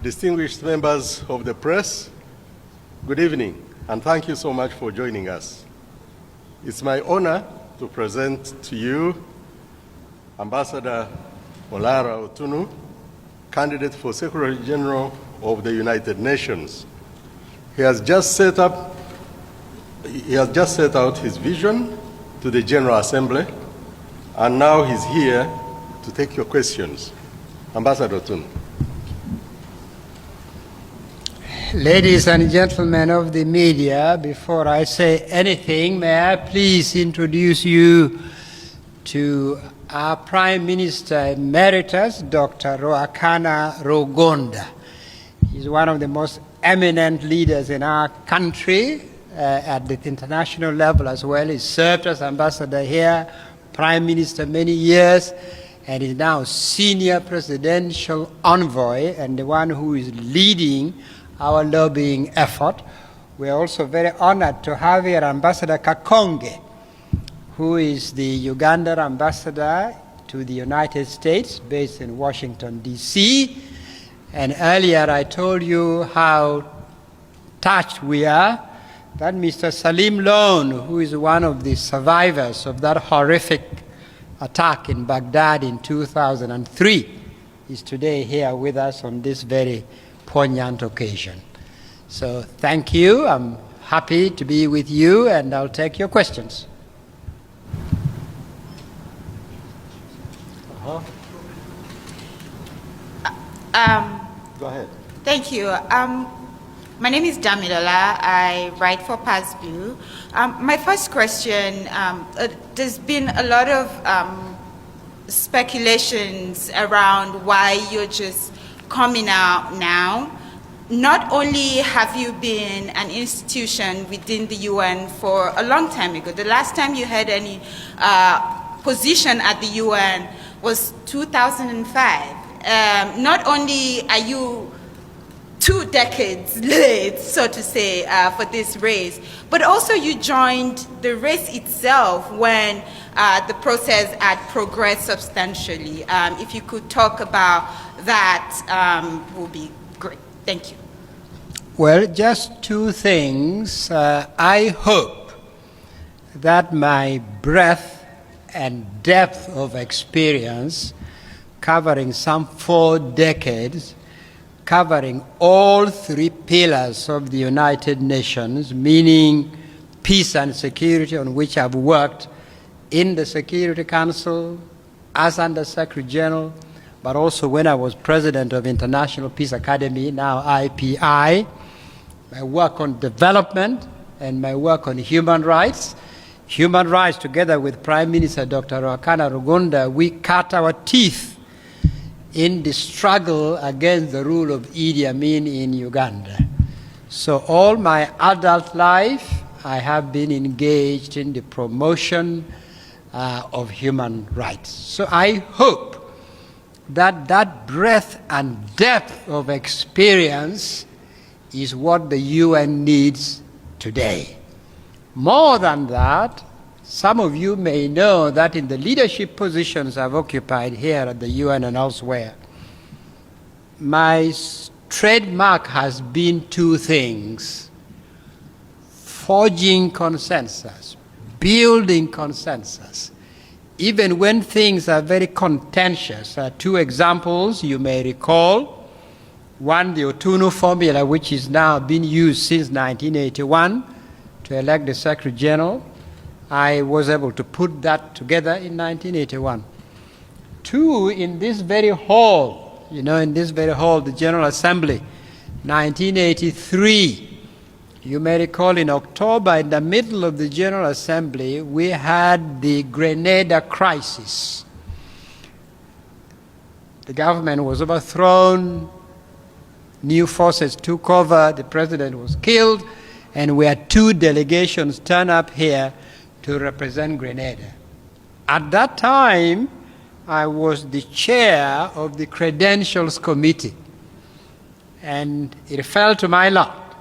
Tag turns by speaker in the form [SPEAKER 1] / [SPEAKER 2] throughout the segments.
[SPEAKER 1] Distinguished members of the press, good evening, and thank you so much for joining us. It's my honor to present to you Ambassador Olara Otunu, candidate for Secretary General of the United Nations. He has just set out his vision to the General Assembly, and now he's here to take your questions. Ambassador Otunu.
[SPEAKER 2] Ladies and gentlemen of the media, before I say anything, may I please introduce you to our Prime Minister Emeritus, Dr. Ruakana Rugunda. He's one of the most eminent leaders in our country at the international level as well. He served as ambassador here, Prime Minister many years, and is now senior presidential envoy and the one who is leading our lobbying effort. We are also very honored to have here Ambassador Kakonge, who is the Uganda ambassador to the United States, based in Washington, D.C. And earlier I told you how touched we are that Mr. Salim Lone, who is one of the survivors of that horrific attack in Baghdad in 2003, is today here with us on this very poignant occasion. So thank you. I'm happy to be with you, and I'll take your questions.
[SPEAKER 1] Go ahead.
[SPEAKER 3] Thank you. My name is Damilola. I write for Pass Blue. My first question, there's been a lot of speculations around why you're just coming out now. Not only have you been an institution within the UN for a long time ago, the last time you had any position at the UN was 2005. Not only are you 2 decades late, so to say, for this race, but also you joined the race itself when the process had progressed substantially. If you could talk about that, would be great. Thank you.
[SPEAKER 2] Well, just 2 things. I hope that my breadth and depth of experience, covering some 4 decades, covering all 3 pillars of the United Nations, meaning peace and security, on which I've worked in the Security Council as Under Secretary General, but also when I was president of International Peace Academy, now IPI, my work on development and my work on human rights. Human rights, together with Prime Minister Dr. Ruakana Rugunda, we cut our teeth in the struggle against the rule of Idi Amin in Uganda. So all my adult life, I have been engaged in the promotion of human rights. So I hope that that breadth and depth of experience is what the UN needs today. More than that, some of you may know that in the leadership positions I've occupied here at the UN and elsewhere, my trademark has been 2 things: forging consensus, building consensus, even when things are very contentious. 2 examples you may recall. One, the Otunu formula, which is now being used since 1981 to elect the Secretary General. I was able to put that together in 1981. 2, in this very hall, in this very hall, the General Assembly, 1983. You may recall in October, in the middle of the General Assembly, we had the Grenada crisis. The government was overthrown, new forces took over, the president was killed, and we had 2 delegations turn up here to represent Grenada. At that time, I was the chair of the Credentials Committee, and it fell to my lot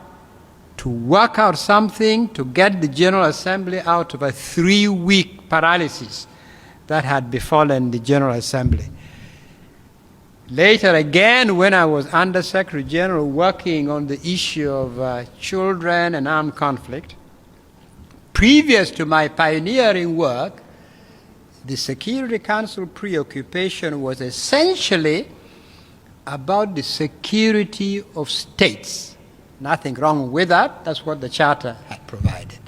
[SPEAKER 2] to work out something to get the General Assembly out of a 3-week paralysis that had befallen the General Assembly. Later again, when I was Under Secretary General working on the issue of children and armed conflict, previous to my pioneering work, the Security Council preoccupation was essentially about the security of states. Nothing wrong with that. That's what the Charter had provided.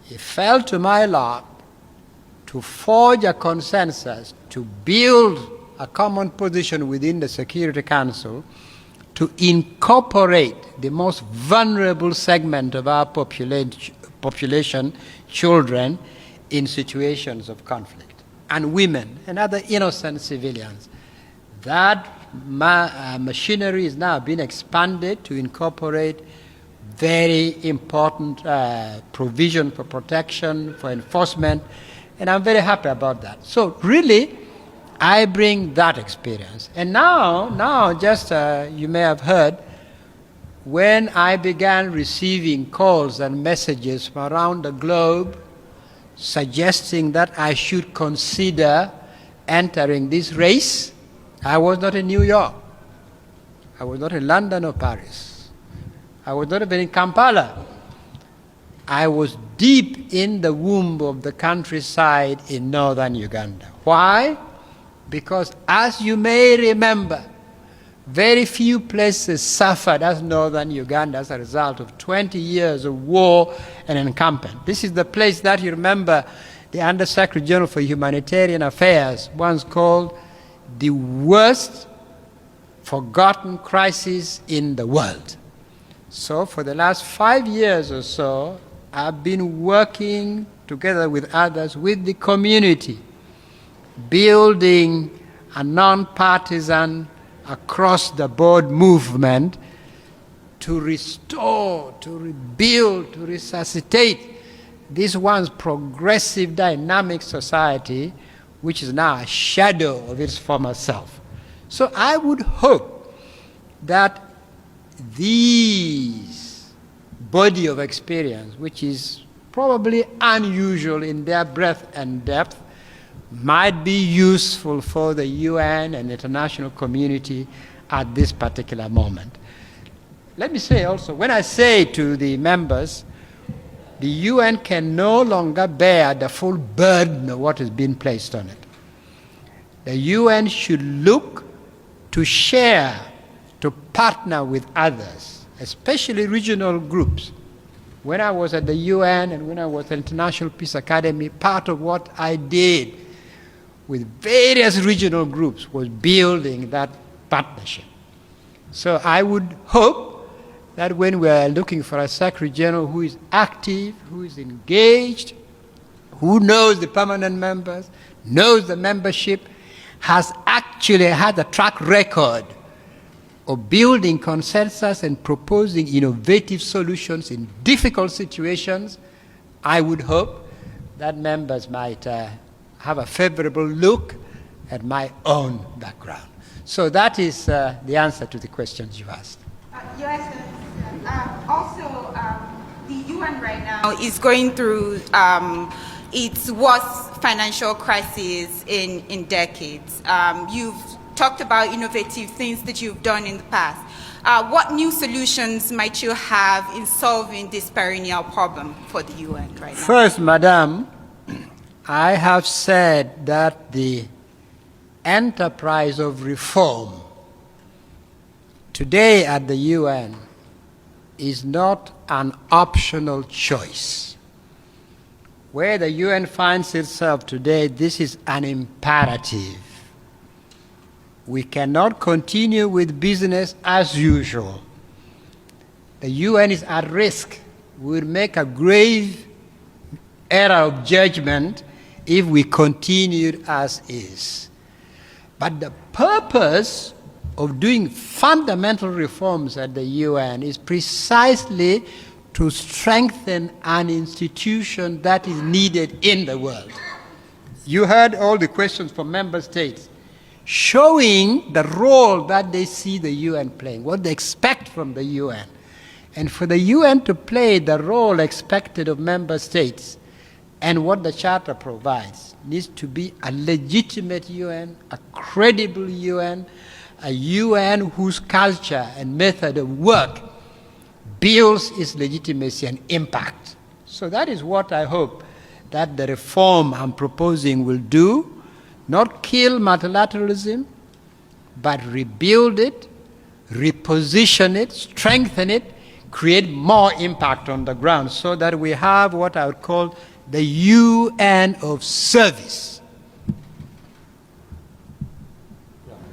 [SPEAKER 2] It fell to my lot to forge a consensus, to build a common position within the Security Council to incorporate the most vulnerable segment of our population, children, in situations of conflict, and women and other innocent civilians. That machinery is now being expanded to incorporate very important provision for protection, for enforcement, and I'm very happy about that. So really, I bring that experience. And now just you may have heard, when I began receiving calls and messages from around the globe suggesting that I should consider entering this race, I was not in New York. I was not in London or Paris. I was not even in Kampala. I was deep in the womb of the countryside in northern Uganda. Why? Because as you may remember, very few places suffered as northern Uganda as a result of 20 years of war and encampment. This is the place that you remember the Under Secretary General for Humanitarian Affairs once called the worst forgotten crisis in the world. So for the last 5 years or so, I've been working together with others, with the community, building a non-partisan, across-the-board movement to restore, to rebuild, to resuscitate this once progressive, dynamic society, which is now a shadow of its former self. So I would hope that this body of experience, which is probably unusual in their breadth and depth, might be useful for the UN and the international community at this particular moment. Let me say also, when I say to the members, the UN can no longer bear the full burden of what has been placed on it. The UN should look to share, to partner with others, especially regional groups. When I was at the UN and when I was at the International Peace Academy, part of what I did with various regional groups was building that partnership. So I would hope that when we are looking for a Secretary General who is active, who is engaged, who knows the permanent members, knows the membership, has actually had a track record of building consensus and proposing innovative solutions in difficult situations, I would hope that members might have a favorable look at my own background. So that is the answer to the questions you asked.
[SPEAKER 3] Your Excellency, also the UN right now is going through its worst financial crisis in decades. You've talked about innovative things that you've done in the past. What new solutions might you have in solving this perennial problem for the UN right now?
[SPEAKER 2] First, Madam, I have said that the enterprise of reform today at the UN is not an optional choice. Where the UN finds itself today, this is an imperative. We cannot continue with business as usual. The UN is at risk. We will make a grave error of judgment if we continued as is. But the purpose of doing fundamental reforms at the UN is precisely to strengthen an institution that is needed in the world. You heard all the questions from member states, showing the role that they see the UN playing, what they expect from the UN. And for the UN to play the role expected of member states, and what the Charter provides, needs to be a legitimate UN, a credible UN, a UN whose culture and method of work builds its legitimacy and impact. So that is what I hope that the reform I'm proposing will do, not kill multilateralism, but rebuild it, reposition it, strengthen it, create more impact on the ground so that we have what I would call the UN of service.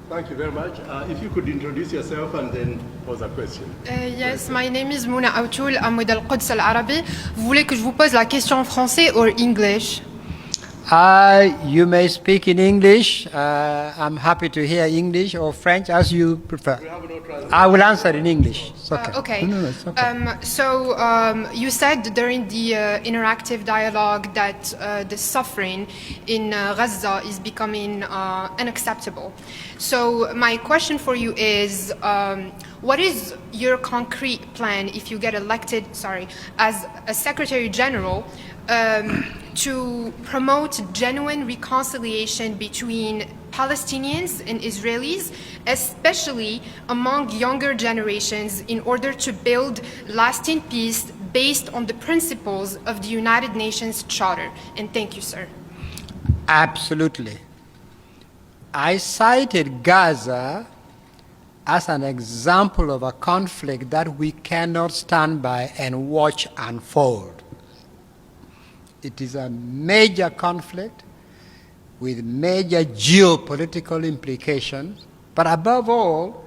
[SPEAKER 1] Thank you very much. If you could introduce yourself and then pose a question.
[SPEAKER 4] Yes, my name is Mouna Aoutoul. I'm with Al-Quds Al-Arabi. Vous voulez que je vous pose la question en français or English?
[SPEAKER 2] You may speak in English. I'm happy to hear English or French, as you prefer.
[SPEAKER 1] We have no translation.
[SPEAKER 2] I will answer in English. It's okay.
[SPEAKER 4] Okay.
[SPEAKER 2] No, it's okay.
[SPEAKER 4] So you said during the interactive dialogue that the suffering in Gaza is becoming unacceptable. So my question for you is, what is your concrete plan if you get elected, as a Secretary General, to promote genuine reconciliation between Palestinians and Israelis, especially among younger generations, in order to build lasting peace based on the principles of the United Nations Charter? And thank you, sir.
[SPEAKER 2] Absolutely. I cited Gaza as an example of a conflict that we cannot stand by and watch unfold. It is a major conflict with major geopolitical implications, but above all,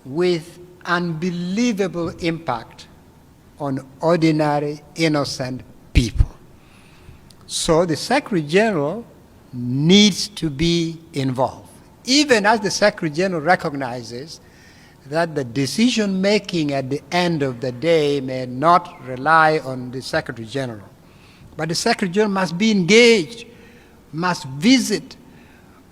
[SPEAKER 2] with unbelievable impact on ordinary, innocent people. So the Secretary General needs to be involved, even as the Secretary General recognizes that the decision making at the end of the day may not rely on the Secretary General. But the Secretary General must be engaged, must visit,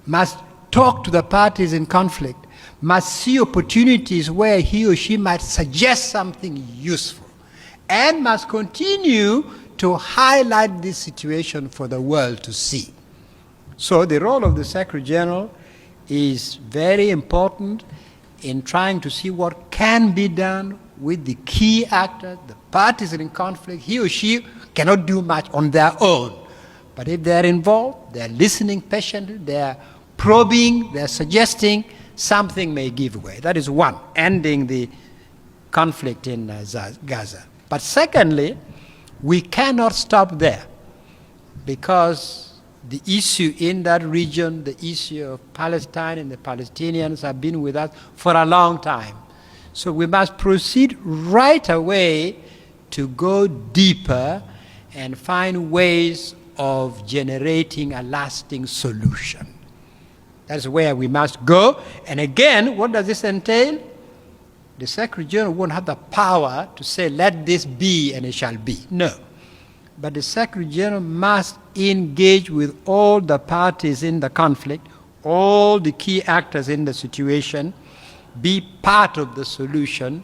[SPEAKER 2] must talk to the parties in conflict, must see opportunities where he or she might suggest something useful, and must continue to highlight this situation for the world to see. So the role of the Secretary General is very important in trying to see what can be done with the key actors, the parties in conflict. He or she cannot do much on their own. But if they're involved, they're listening patiently, they're probing, they're suggesting, something may give way. That is one, ending the conflict in Gaza. But secondly, we cannot stop there, because the issue in that region, the issue of Palestine and the Palestinians have been with us for a long time. So we must proceed right away to go deeper and find ways of generating a lasting solution. That's where we must go. And again, what does this entail? The Secretary General won't have the power to say, let this be and it shall be. No. But the Secretary General must engage with all the parties in the conflict, all the key actors in the situation, be part of the solution.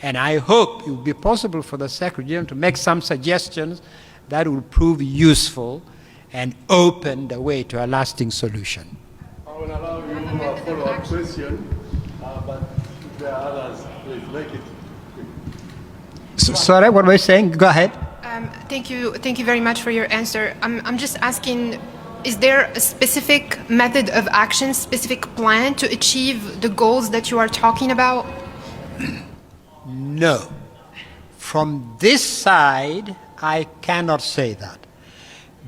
[SPEAKER 2] And I hope it will be possible for the Secretary General to make some suggestions that will prove useful and open the way to a lasting solution.
[SPEAKER 1] I will allow you a follow-up question, but if there are others, please make it quick.
[SPEAKER 2] Sorry, what were you saying? Go ahead.
[SPEAKER 4] Thank you very much for your answer. I'm just asking, is there a specific method of action, specific plan to achieve the goals that you are talking about?
[SPEAKER 2] No. From this side, I cannot say that.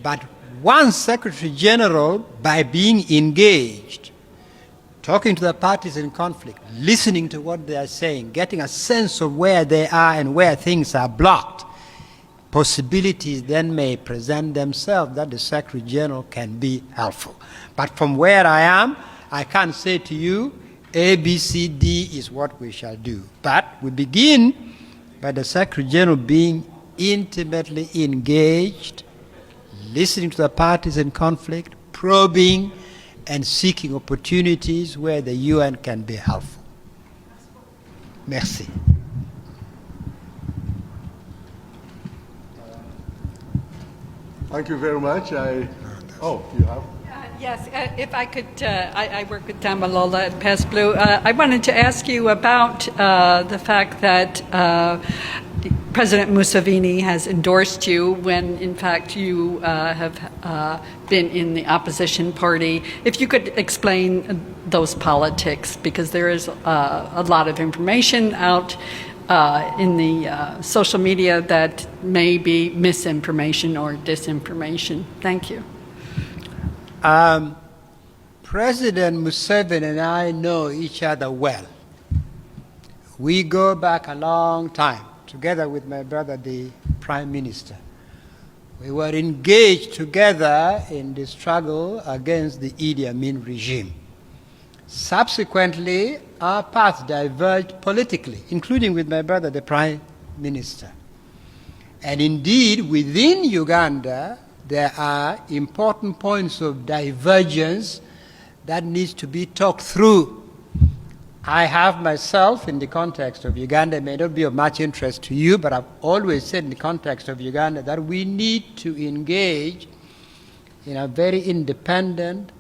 [SPEAKER 2] But one Secretary General, by being engaged, talking to the parties in conflict, listening to what they are saying, getting a sense of where they are and where things are blocked, possibilities then may present themselves that the Secretary General can be helpful. But from where I am, I can't say to you, A, B, C, D is what we shall do. But we begin by the Secretary General being intimately engaged, listening to the parties in conflict, probing and seeking opportunities where the UN can be helpful. Merci.
[SPEAKER 1] Thank you very much. Oh, you have?
[SPEAKER 5] Yes, if I could, I work with Damalola at Pass Blue. I wanted to ask you about the fact that President Museveni has endorsed you when, in fact, you have been in the opposition party. If you could explain those politics, because there is a lot of information out in the social media that may be misinformation or disinformation. Thank you.
[SPEAKER 2] President Museveni and I know each other well. We go back a long time, together with my brother, the Prime Minister. We were engaged together in the struggle against the Idi Amin regime. Subsequently, our paths diverged politically, including with my brother, the Prime Minister. And indeed, within Uganda, there are important points of divergence that needs to be talked through. I have myself, in the context of Uganda, it may not be of much interest to you, but I've always said in the context of Uganda that we need to engage in a very independent,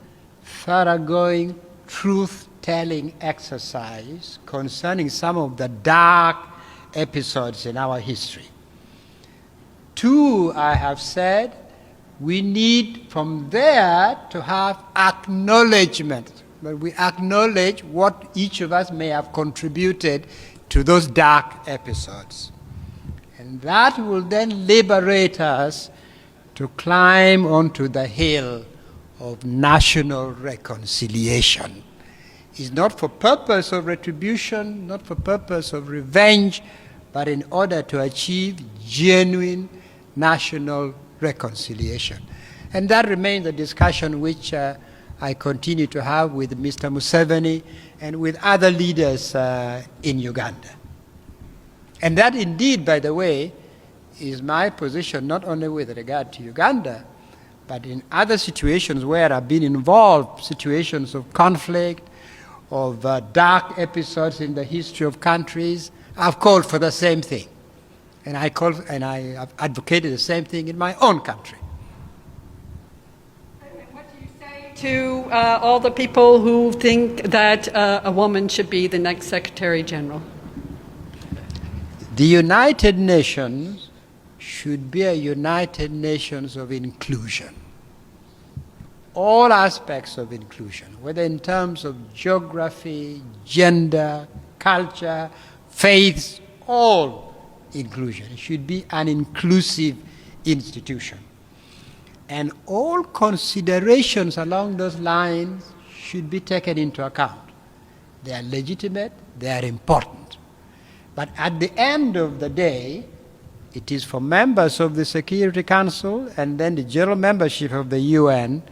[SPEAKER 2] thoroughgoing, truth-telling exercise concerning some of the dark episodes in our history. Two, I have said, we need from there to have acknowledgement. But we acknowledge what each of us may have contributed to those dark episodes. And that will then liberate us to climb onto the hill of national reconciliation. It's not for purpose of retribution, not for purpose of revenge, but in order to achieve genuine national reconciliation. And that remains a discussion which I continue to have with Mr. Museveni and with other leaders in Uganda. And that indeed, by the way, is my position not only with regard to Uganda, but in other situations where I've been involved, situations of conflict, of dark episodes in the history of countries. I've called for the same thing. And I have advocated the same thing in my own country.
[SPEAKER 5] What do you say to all the people who think that a woman should be the next Secretary General?
[SPEAKER 2] The United Nations should be a United Nations of inclusion. All aspects of inclusion, whether in terms of geography, gender, culture, faiths, all inclusion. It should be an inclusive institution. And all considerations along those lines should be taken into account. They are legitimate, they are important. But at the end of the day, it is for members of the Security Council and then the general membership of the UN,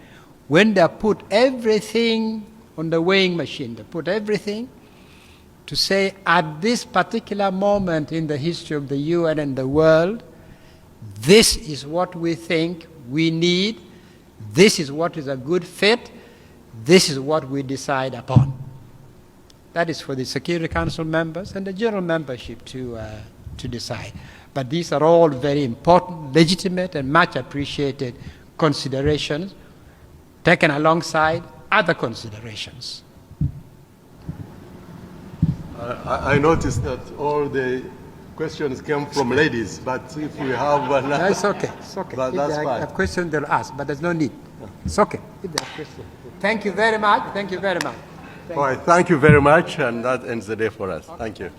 [SPEAKER 2] when they put everything on the weighing machine, they put everything to say at this particular moment in the history of the UN and the world, this is what we think we need, this is what is a good fit, this is what we decide upon. That is for the Security Council members and the general membership to decide. But these are all very important, legitimate, and much appreciated considerations taken alongside other considerations.
[SPEAKER 1] I noticed that all the questions came from ladies, but if we have another...
[SPEAKER 2] No, it's okay. It's okay.
[SPEAKER 1] But
[SPEAKER 2] if
[SPEAKER 1] that's
[SPEAKER 2] they
[SPEAKER 1] fine.
[SPEAKER 2] have questions, they'll ask, but there's no need. It's okay. If they have questions. Thank you very much. Thank you very much.
[SPEAKER 1] All right, thank you very much, and that ends the day for us. Thank you.